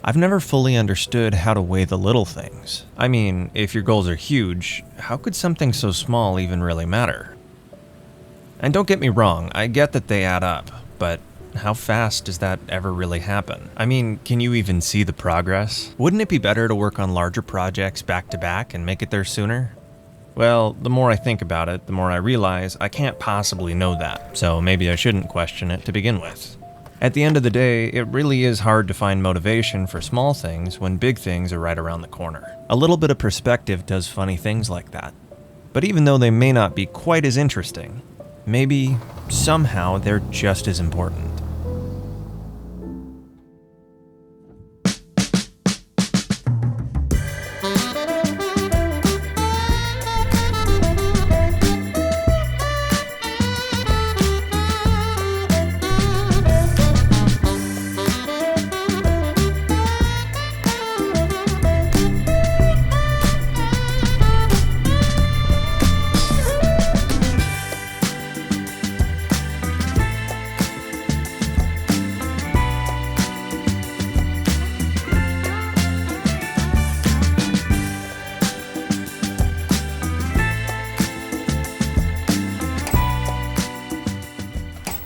I've never fully understood how to weigh the little things. I mean, if your goals are huge, how could something so small even really matter? And don't get me wrong, I get that they add up, but how fast does that ever really happen? I mean, can you even see the progress? Wouldn't it be better to work on larger projects back to back and make it there sooner? Well, the more I think about it, the more I realize I can't possibly know that, so maybe I shouldn't question it to begin with. At the end of the day, it really is hard to find motivation for small things when big things are right around the corner. A little bit of perspective does funny things like that. But even though they may not be quite as interesting, maybe somehow they're just as important.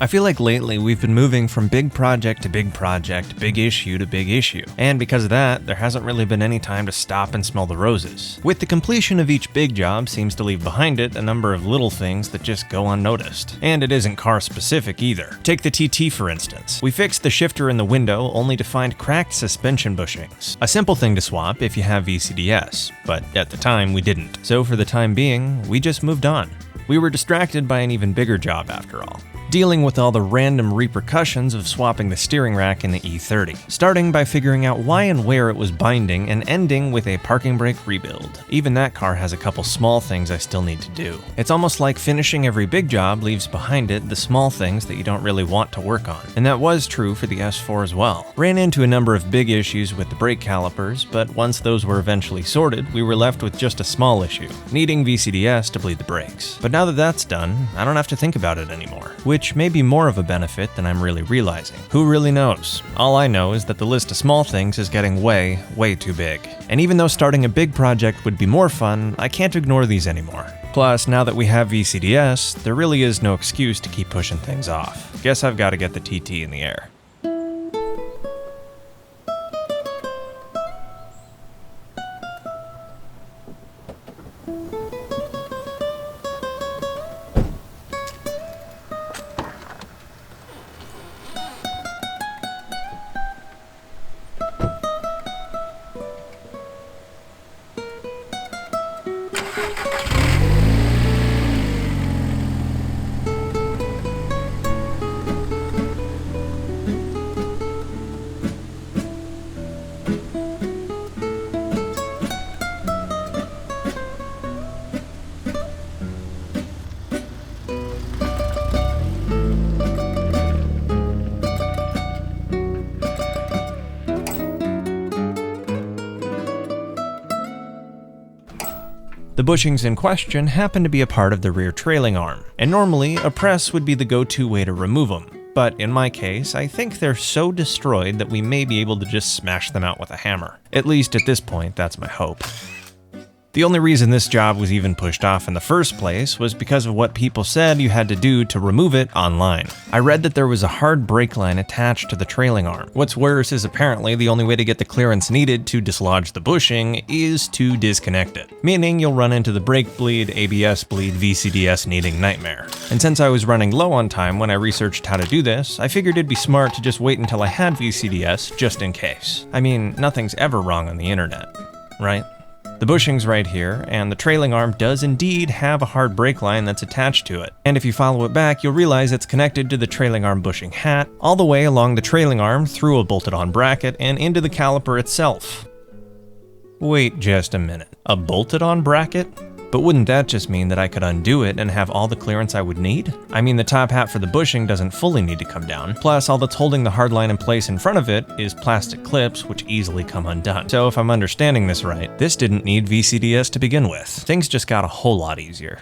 I feel like lately we've been moving from big project to big project, big issue to big issue, and because of that, there hasn't really been any time to stop and smell the roses. With the completion of each big job seems to leave behind it a number of little things that just go unnoticed. And it isn't car specific either. Take the TT for instance. We fixed the shifter in the window only to find cracked suspension bushings. A simple thing to swap if you have VCDS, but at the time we didn't. So for the time being, we just moved on. We were distracted by an even bigger job after all, dealing with all the random repercussions of swapping the steering rack in the E30, starting by figuring out why and where it was binding and ending with a parking brake rebuild. Even that car has a couple small things I still need to do. It's almost like finishing every big job leaves behind it the small things that you don't really want to work on, and that was true for the S4 as well. Ran into a number of big issues with the brake calipers, but once those were eventually sorted, we were left with just a small issue, needing VCDS to bleed the brakes. But now that that's done, I don't have to think about it anymore, which may be more of a benefit than I'm really realizing. Who really knows? All I know is that the list of small things is getting way too big. And even though starting a big project would be more fun, I can't ignore these anymore. Plus, now that we have VCDS, there really is no excuse to keep pushing things off. Guess I've got to get the TT in the air. The bushings in question happen to be a part of the rear trailing arm, and normally a press would be the go-to way to remove them. But in my case, I think they're so destroyed that we may be able to just smash them out with a hammer. At least at this point, that's my hope. The only reason this job was even pushed off in the first place was because of what people said you had to do to remove it online. I read that there was a hard brake line attached to the trailing arm. What's worse is apparently the only way to get the clearance needed to dislodge the bushing is to disconnect it, meaning you'll run into the brake bleed, ABS bleed, VCDS needing nightmare. And since I was running low on time when I researched how to do this, I figured it'd be smart to just wait until I had VCDS just in case. I mean, nothing's ever wrong on the internet, right? The bushing's right here, and the trailing arm does indeed have a hard brake line that's attached to it. And if you follow it back, you'll realize it's connected to the trailing arm bushing hat, all the way along the trailing arm through a bolted-on bracket and into the caliper itself. Wait just a minute, a bolted-on bracket? But wouldn't that just mean that I could undo it and have all the clearance I would need? I mean, the top hat for the bushing doesn't fully need to come down, plus all that's holding the hard line in place in front of it is plastic clips which easily come undone. So if I'm understanding this right, this didn't need VCDS to begin with. Things just got a whole lot easier.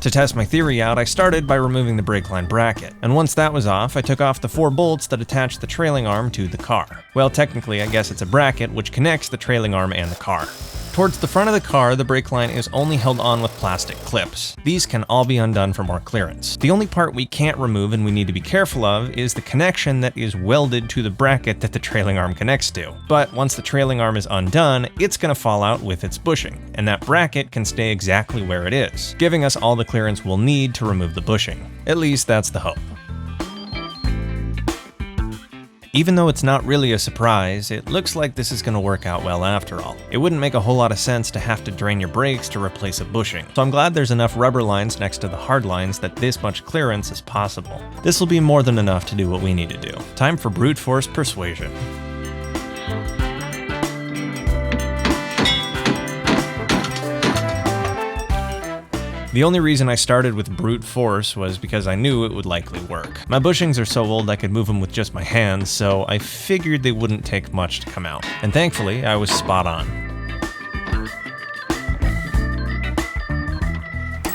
To test my theory out, I started by removing the brake line bracket, and once that was off, I took off the 4 bolts that attach the trailing arm to the car. Well, technically, I guess it's a bracket which connects the trailing arm and the car. Towards the front of the car, the brake line is only held on with plastic clips. These can all be undone for more clearance. The only part we can't remove and we need to be careful of is the connection that is welded to the bracket that the trailing arm connects to. But once the trailing arm is undone, it's going to fall out with its bushing, and that bracket can stay exactly where it is, giving us all the clearance we'll need to remove the bushing. At least that's the hope. Even though it's not really a surprise, it looks like this is going to work out well after all. It wouldn't make a whole lot of sense to have to drain your brakes to replace a bushing, so I'm glad there's enough rubber lines next to the hard lines that this much clearance is possible. This will be more than enough to do what we need to do. Time for brute force persuasion. The only reason I started with brute force was because I knew it would likely work. My bushings are so old I could move them with just my hands, so I figured they wouldn't take much to come out. And thankfully, I was spot on.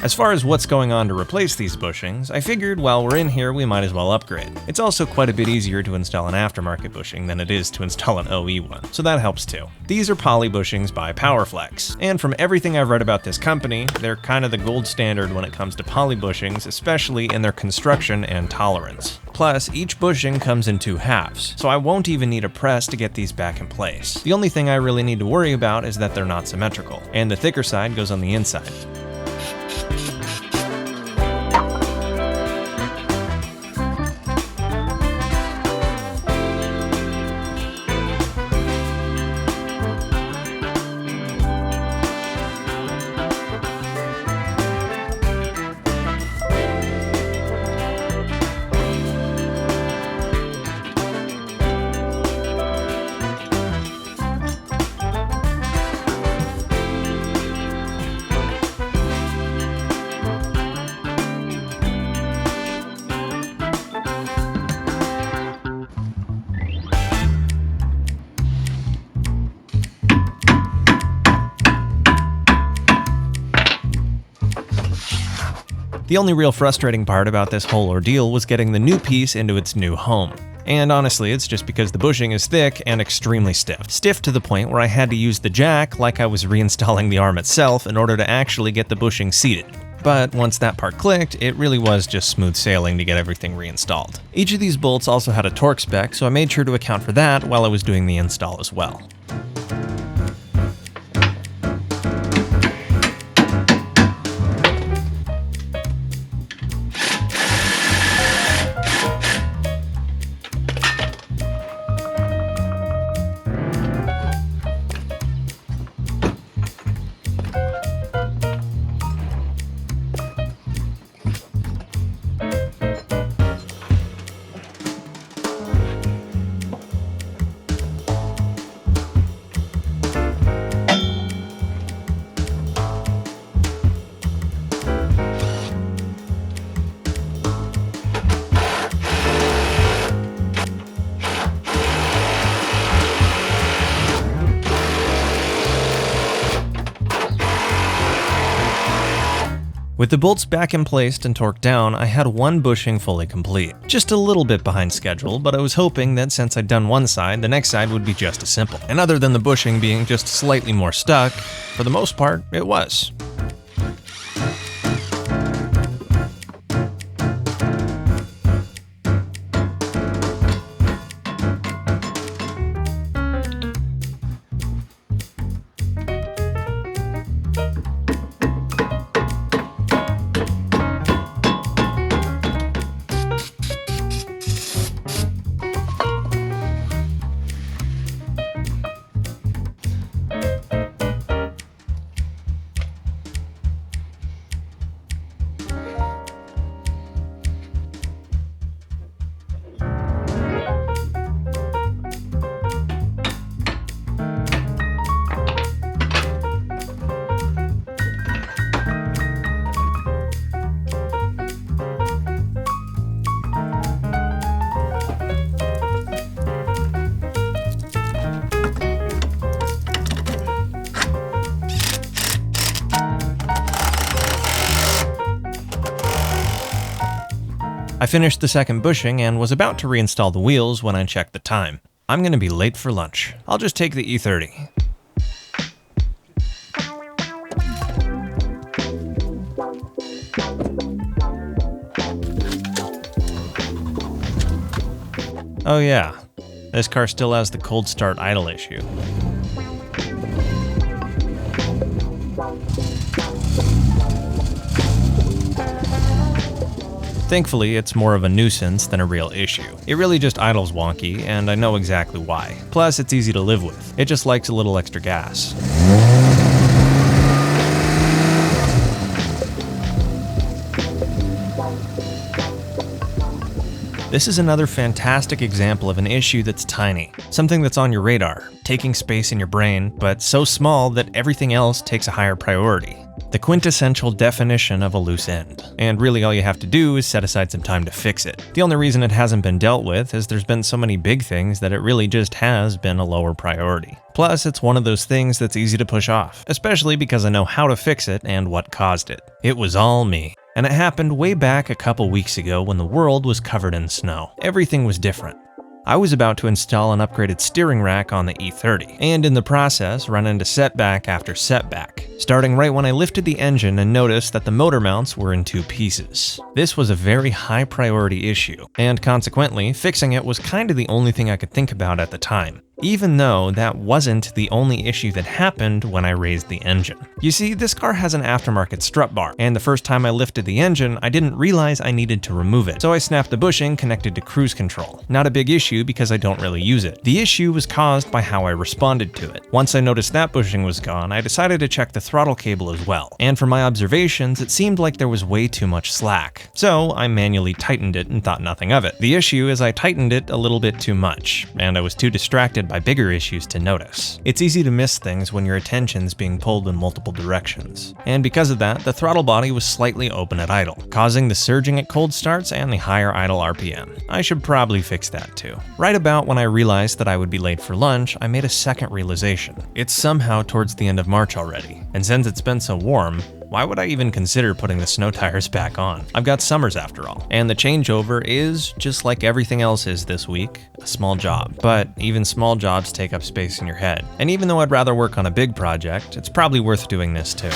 As far as what's going on to replace these bushings, I figured while we're in here we might as well upgrade. It's also quite a bit easier to install an aftermarket bushing than it is to install an OE one, so that helps too. These are poly bushings by PowerFlex, and from everything I've read about this company, they're kind of the gold standard when it comes to poly bushings, especially in their construction and tolerance. Plus, each bushing comes in 2 halves, so I won't even need a press to get these back in place. The only thing I really need to worry about is that they're not symmetrical, and the thicker side goes on the inside. The only real frustrating part about this whole ordeal was getting the new piece into its new home. And honestly, it's just because the bushing is thick and extremely stiff. Stiff to the point where I had to use the jack like I was reinstalling the arm itself in order to actually get the bushing seated. But once that part clicked, it really was just smooth sailing to get everything reinstalled. Each of these bolts also had a torque spec, so I made sure to account for that while I was doing the install as well. With the bolts back in place and torqued down, I had one bushing fully complete. Just a little bit behind schedule, but I was hoping that since I'd done one side, the next side would be just as simple. And other than the bushing being just slightly more stuck, for the most part, it was. I finished the second bushing and was about to reinstall the wheels when I checked the time. I'm gonna be late for lunch. I'll just take the E30. Oh yeah, this car still has the cold start idle issue. Thankfully, it's more of a nuisance than a real issue. It really just idles wonky, and I know exactly why. Plus, it's easy to live with. It just likes a little extra gas. This is another fantastic example of an issue that's tiny. Something that's on your radar, taking space in your brain, but so small that everything else takes a higher priority. The quintessential definition of a loose end. And really all you have to do is set aside some time to fix it. The only reason it hasn't been dealt with is there's been so many big things that it really just has been a lower priority. Plus, it's one of those things that's easy to push off, especially because I know how to fix it and what caused it. It was all me. And it happened way back a couple weeks ago when the world was covered in snow. Everything was different. I was about to install an upgraded steering rack on the E30, and in the process run into setback after setback, starting right when I lifted the engine and noticed that the motor mounts were in two pieces. This was a very high priority issue, and consequently, fixing it was kind of the only thing I could think about at the time. Even though that wasn't the only issue that happened when I raised the engine. You see, this car has an aftermarket strut bar, and the first time I lifted the engine, I didn't realize I needed to remove it, so I snapped the bushing connected to cruise control. Not a big issue because I don't really use it. The issue was caused by how I responded to it. Once I noticed that bushing was gone, I decided to check the throttle cable as well, and from my observations, it seemed like there was way too much slack. So I manually tightened it and thought nothing of it. The issue is I tightened it a little bit too much, and I was too distracted by bigger issues to notice. It's easy to miss things when your attention's being pulled in multiple directions. And because of that, the throttle body was slightly open at idle, causing the surging at cold starts and the higher idle RPM. I should probably fix that too. Right about when I realized that I would be late for lunch, I made a second realization. It's somehow towards the end of March already, and since it's been so warm, why would I even consider putting the snow tires back on? I've got summers after all. And the changeover is, just like everything else is this week, a small job. But even small jobs take up space in your head. And even though I'd rather work on a big project, it's probably worth doing this too.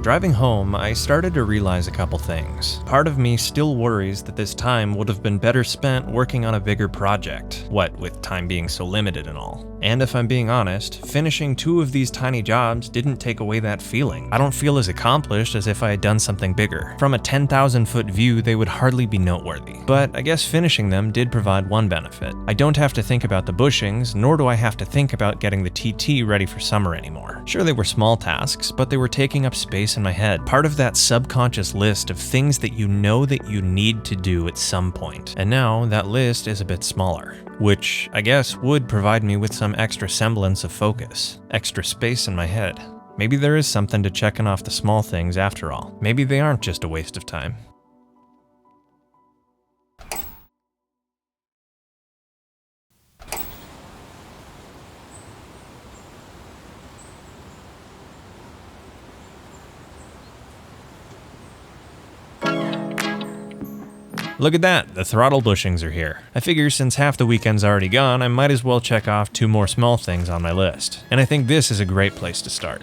Driving home, I started to realize a couple things. Part of me still worries that this time would have been better spent working on a bigger project, what with time being so limited and all. And if I'm being honest, finishing 2 of these tiny jobs didn't take away that feeling. I don't feel as accomplished as if I had done something bigger. From a 10,000-foot view, they would hardly be noteworthy. But I guess finishing them did provide one benefit. I don't have to think about the bushings, nor do I have to think about getting the TT ready for summer anymore. Sure, they were small tasks, but they were taking up space in my head. Part of that subconscious list of things that you know that you need to do at some point. And now that list is a bit smaller, which I guess would provide me with some extra semblance of focus, extra space in my head. Maybe there is something to checking off the small things after all. Maybe they aren't just a waste of time. Look at that, the throttle bushings are here. I figure since half the weekend's already gone, I might as well check off 2 more small things on my list. And I think this is a great place to start.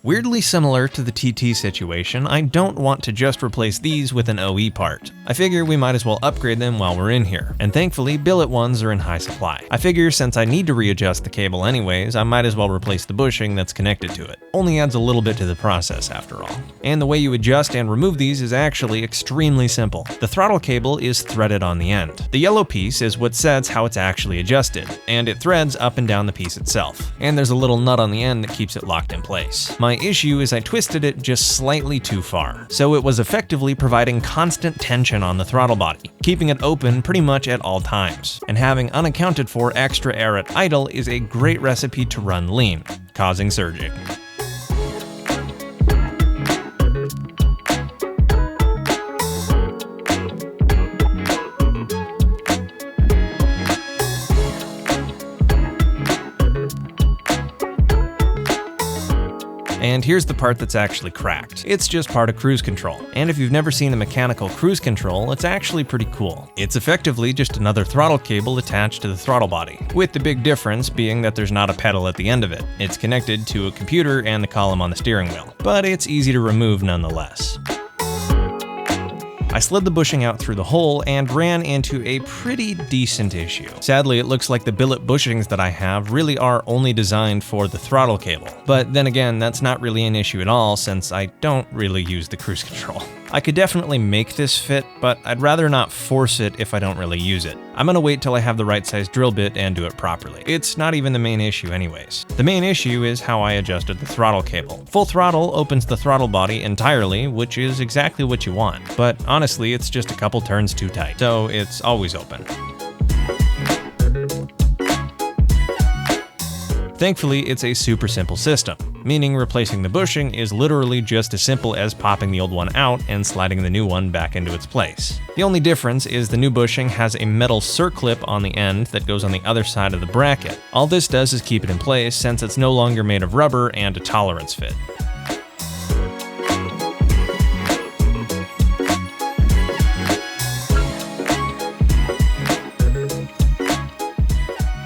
Weirdly similar to the TT situation, I don't want to just replace these with an OE part. I figure we might as well upgrade them while we're in here, and thankfully billet ones are in high supply. I figure since I need to readjust the cable anyways, I might as well replace the bushing that's connected to it. Only adds a little bit to the process after all. And the way you adjust and remove these is actually extremely simple. The throttle cable is threaded on the end. The yellow piece is what says how it's actually adjusted, and it threads up and down the piece itself. And there's a little nut on the end that keeps it locked in place. My issue is I twisted it just slightly too far, so it was effectively providing constant tension on the throttle body, keeping it open pretty much at all times. And having unaccounted for extra air at idle is a great recipe to run lean, causing surging. And here's the part that's actually cracked. It's just part of cruise control. And if you've never seen a mechanical cruise control, it's actually pretty cool. It's effectively just another throttle cable attached to the throttle body, with the big difference being that there's not a pedal at the end of it. It's connected to a computer and the column on the steering wheel, but it's easy to remove nonetheless. I slid the bushing out through the hole and ran into a pretty decent issue. Sadly, it looks like the billet bushings that I have really are only designed for the throttle cable. But then again, that's not really an issue at all since I don't really use the cruise control. I could definitely make this fit, but I'd rather not force it if I don't really use it. I'm gonna wait till I have the right size drill bit and do it properly. It's not even the main issue anyways. The main issue is how I adjusted the throttle cable. Full throttle opens the throttle body entirely, which is exactly what you want. But honestly, it's just a couple turns too tight, so it's always open. Thankfully, it's a super simple system, meaning replacing the bushing is literally just as simple as popping the old one out and sliding the new one back into its place. The only difference is the new bushing has a metal circlip on the end that goes on the other side of the bracket. All this does is keep it in place since it's no longer made of rubber and a tolerance fit.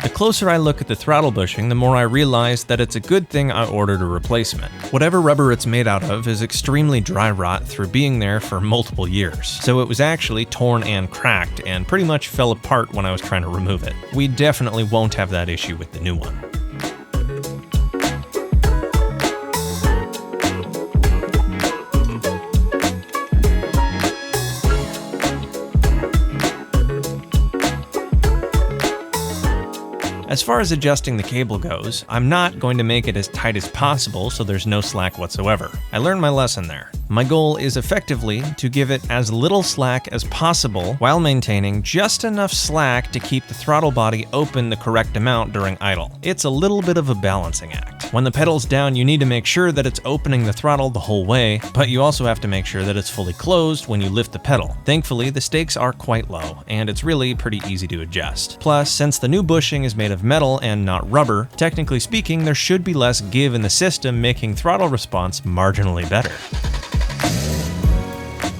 The closer I look at the throttle bushing, the more I realize that it's a good thing I ordered a replacement. Whatever rubber it's made out of is extremely dry rot through being there for multiple years, so it was actually torn and cracked and pretty much fell apart when I was trying to remove it. We definitely won't have that issue with the new one. As far as adjusting the cable goes, I'm not going to make it as tight as possible so there's no slack whatsoever. I learned my lesson there. My goal is effectively to give it as little slack as possible while maintaining just enough slack to keep the throttle body open the correct amount during idle. It's a little bit of a balancing act. When the pedal's down, you need to make sure that it's opening the throttle the whole way, but you also have to make sure that it's fully closed when you lift the pedal. Thankfully, the stakes are quite low, and it's really pretty easy to adjust. Plus, since the new bushing is made of metal and not rubber, technically speaking, there should be less give in the system, making throttle response marginally better.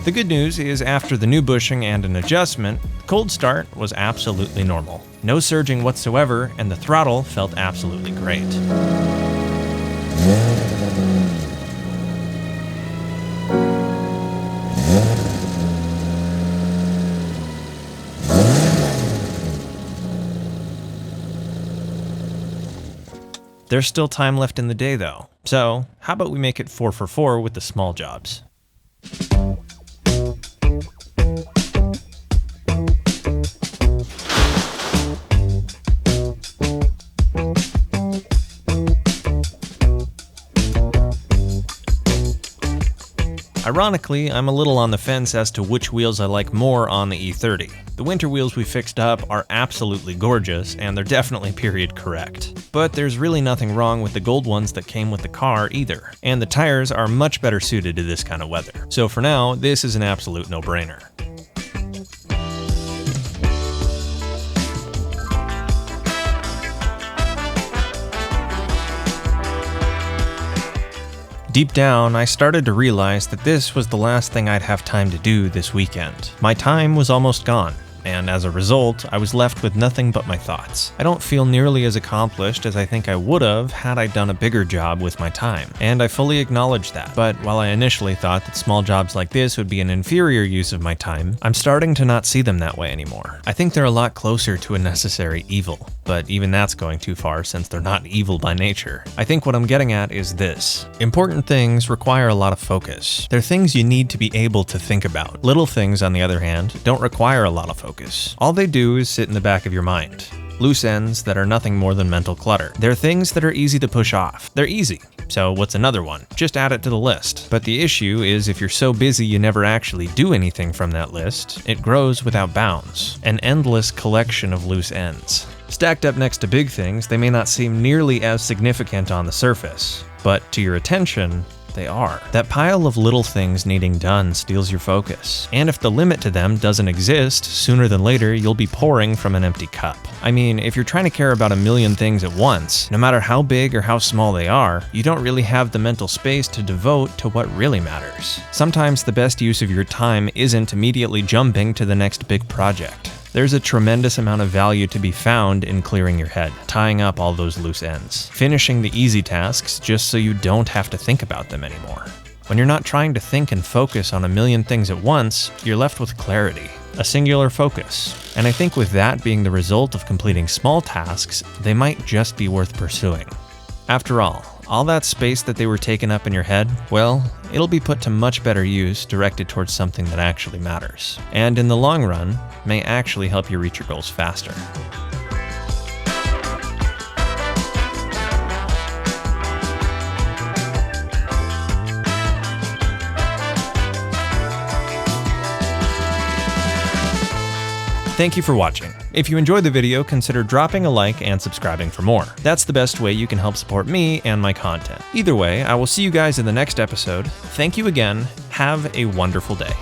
The good news is after the new bushing and an adjustment, the cold start was absolutely normal. No surging whatsoever, and the throttle felt absolutely great. There's still time left in the day though, so how about we make it 4 for 4 with the small jobs? Ironically, I'm a little on the fence as to which wheels I like more on the E30. The winter wheels we fixed up are absolutely gorgeous, and they're definitely period correct. But there's really nothing wrong with the gold ones that came with the car either, and the tires are much better suited to this kind of weather. So for now, this is an absolute no-brainer. Deep down, I started to realize that this was the last thing I'd have time to do this weekend. My time was almost gone, and as a result, I was left with nothing but my thoughts. I don't feel nearly as accomplished as I think I would have had I done a bigger job with my time, and I fully acknowledge that. But while I initially thought that small jobs like this would be an inferior use of my time, I'm starting to not see them that way anymore. I think they're a lot closer to a necessary evil, but even that's going too far since they're not evil by nature. I think what I'm getting at is this. Important things require a lot of focus. They're things you need to be able to think about. Little things, on the other hand, don't require a lot of focus. All they do is sit in the back of your mind. Loose ends that are nothing more than mental clutter. They're things that are easy to push off. They're easy. So what's another one? Just add it to the list. But the issue is if you're so busy you never actually do anything from that list, it grows without bounds. An endless collection of loose ends. Stacked up next to big things, they may not seem nearly as significant on the surface, but to your attention, they are. That pile of little things needing done steals your focus. And if the limit to them doesn't exist, sooner than later you'll be pouring from an empty cup. I mean, if you're trying to care about a million things at once, no matter how big or how small they are, you don't really have the mental space to devote to what really matters. Sometimes the best use of your time isn't immediately jumping to the next big project. There's a tremendous amount of value to be found in clearing your head, tying up all those loose ends, finishing the easy tasks just so you don't have to think about them anymore. When you're not trying to think and focus on a million things at once, you're left with clarity, a singular focus. And I think with that being the result of completing small tasks, they might just be worth pursuing. After all that space that they were taking up in your head, well, it'll be put to much better use directed towards something that actually matters, and in the long run, may actually help you reach your goals faster. Thank you for watching. If you enjoyed the video, consider dropping a like and subscribing for more. That's the best way you can help support me and my content. Either way, I will see you guys in the next episode. Thank you again. Have a wonderful day.